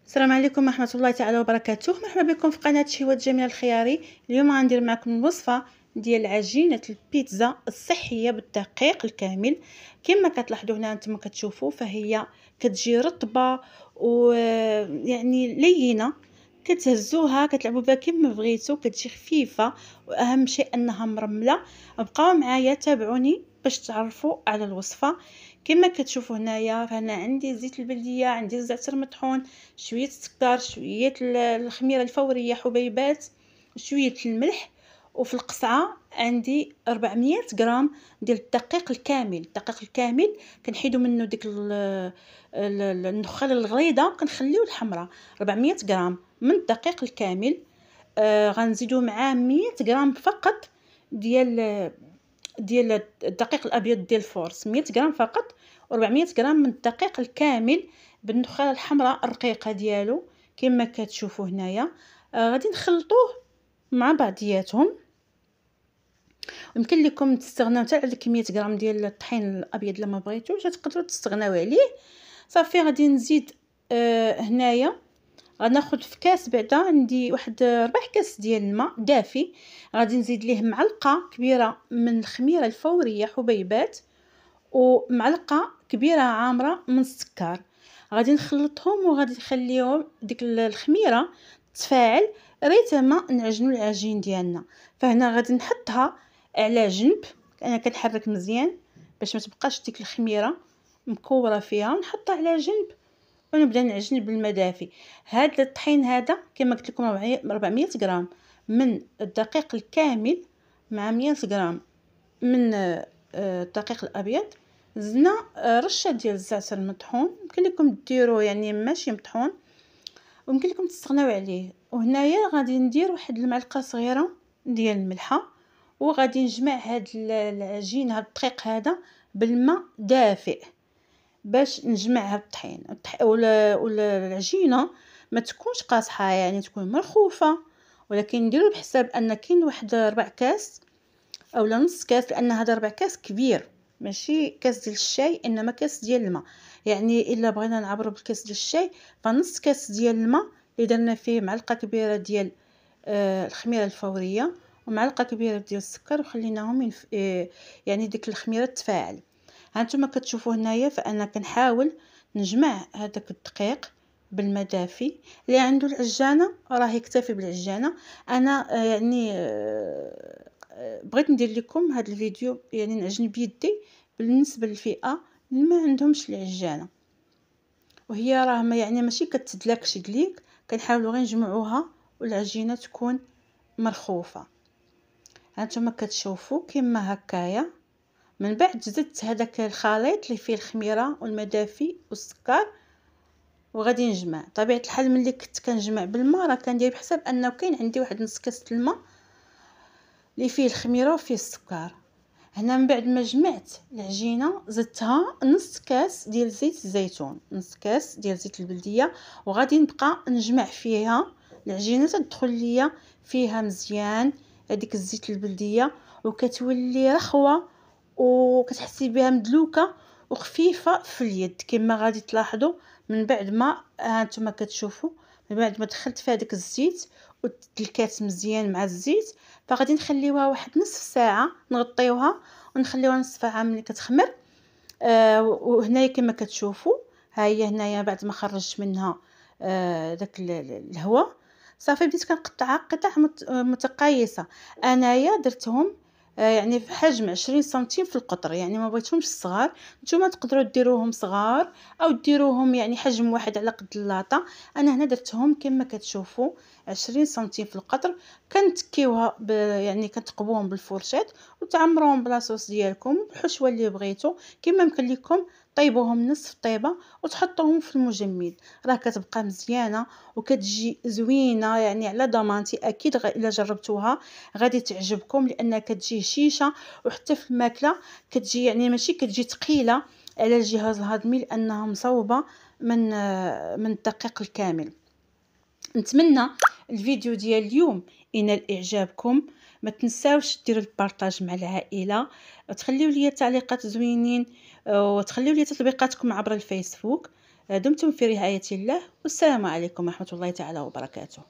السلام عليكم ورحمة الله تعالى وبركاته. مرحبا بكم في قناة شهوة جميلة الخياري. اليوم غندير معكم الوصفة ديال عجينة البيتزا الصحية بالدقيق الكامل. كما كتلاحظوا هنا نتوما كتشوفوا فهي كتجي رطبة ويعني لينة، كتهزوها كتلعبوا بها كما بغيتو، كتجي خفيفة واهم شيء انها مرملة. بقاو معايا تابعوني باش تعرفوا على الوصفة. كما كتشوفوا هنايا فانا عندي زيت البلديه، عندي الزعتر مطحون، شويه السكر، شويه الخميره الفوريه حبيبات، شويه الملح، وفي القصعه عندي 400 غرام ديال الدقيق الكامل. الدقيق الكامل كنحيدو منه ديك النخاله الغليظه وكنخليو الحمراء. 400 غرام من الدقيق الكامل. غنزيدو معاه 100 غرام فقط ديال الدقيق الابيض ديال الفورس، 100 غرام فقط، و400 غرام من الدقيق الكامل بالنخاله الحمراء الرقيقه ديالو كما كتشوفوا هنايا. غادي نخلطوه مع بعضياتهم. يمكن لكم تستغناو حتى على 100 غرام ديال الطحين الابيض لما بغيتوش تقدروا تستغناو عليه. صافي غادي نزيد هنايا غناخذ في كاس، بعدا عندي واحد 4 كاس ديال الماء دافي. غادي نزيد ليه معلقه كبيره من الخميره الفوريه حبيبات ومعلقه كبيره عامره من السكر. غادي نخلطهم وغادي نخليهم ديك الخميره تفاعل ريتما نعجنوا العجين ديالنا. فهنا غادي نحطها على جنب، انا كنحرك مزيان باش ما تبقاش ديك الخميره مكوره فيها، نحطها على جنب ونبدا نعجن بالماء دافي. هذا الطحين هذا كما قلت لكم 400 غرام من الدقيق الكامل مع 100 غرام من الدقيق الابيض. زدنا رشه ديال الزعتر المطحون، يمكن لكم ديروه يعني ماشي مطحون ويمكن لكم تستغناو عليه. وهنايا غادي ندير واحد المعلقه صغيره ديال الملحه، وغادي نجمع هاد العجين هاد الدقيق هذا بالماء دافئ باش نجمع هاد الطحين ولا العجينه ما تكونش قاصحه، يعني تكون مرخوفه، ولكن نديروا بحساب ان كاين واحد 4 كاس اولا نص كاس، لان هذا 4 كاس كبير ماشي كاس ديال الشاي انما كاس ديال الماء. يعني الا بغينا نعبروا بالكاس ديال الشاي فنص كاس ديال الماء اللي درنا فيه معلقه كبيره ديال الخميره الفوريه ومعلقه كبيره ديال السكر وخليناهم يعني ديك الخميره تفاعل. هانتوما كتشوفوا هنايا فانا كنحاول نجمع هذاك الدقيق بالماء دافي. اللي عنده العجانه راه يكتفي بالعجانه. انا يعني بغيت ندير لكم هذا الفيديو يعني نعجن بيدي بالنسبه للفئه اللي ما عندهمش العجانه، وهي راه ما يعني ماشي كتدلكش يدليك، كنحاولوا غير نجمعوها والعجينه تكون مرخوفه. هانتوما كتشوفوا كما هكايا. من بعد زدت هذاك الخليط اللي فيه الخميره والماء دافي والسكر وغادي نجمع. طبيعه الحال ملي كنت كنجمع بالماء راه كندير بحساب انه كاين عندي واحد نص كاس الماء اللي فيه الخميره وفيه السكر. هنا من بعد ما جمعت العجينه زدتها نص كاس ديال زيت الزيتون، نص كاس ديال زيت البلديه، وغادي نبقى نجمع فيها العجينه تدخل ليا فيها مزيان هذيك الزيت البلديه، وكتولي رخوه وكتحسي بها مدلوكه وخفيفه في اليد كما غادي تلاحظوا. من بعد ما هانتوما كتشوفوا من بعد ما دخلت فيها داك الزيت ودلكات مزيان مع الزيت، فغادي نخليوها واحد نصف ساعه، نغطيوها ونخليوها نصف ساعه ملي كتخمر. وهنايا كما كتشوفوا ها هي هنايا بعد ما خرجت منها داك الهواء صافي بديت كنقطعها قطع متقايسه. انايا درتهم يعني في حجم 20 سنتيم في القطر، يعني ما بغيتهمش صغار. نتوما تقدروا ديروهم صغار او ديروهم يعني حجم واحد على قد اللاطه. انا هنا درتهم كما كتشوفوا 20 سنتيم في القطر. كنتكيوها يعني كتقبوهم بالفرشات وتعمروهم بلاصوص ديالكم بالحشوه اللي بغيتو. كما يمكن لكم طيبوهم نصف طيبه وتحطوهم في المجمد، راه كتبقى مزيانه وكتجي زوينه. يعني على ضمانتي اكيد الا جربتوها غادي تعجبكم، لانها كتجي هشيشه وحتى في الماكله كتجي يعني ماشي كتجي ثقيله على الجهاز الهضمي لانها مصوبه من الدقيق الكامل. نتمنى الفيديو ديال اليوم ينال اعجابكم. ما تنساوش ديروا البارطاج مع العائله وتخليوا لي تعليقات زوينين وتخليوا لي تطبيقاتكم عبر الفيسبوك. دمتم في رعاية الله، والسلام عليكم ورحمة الله تعالى وبركاته.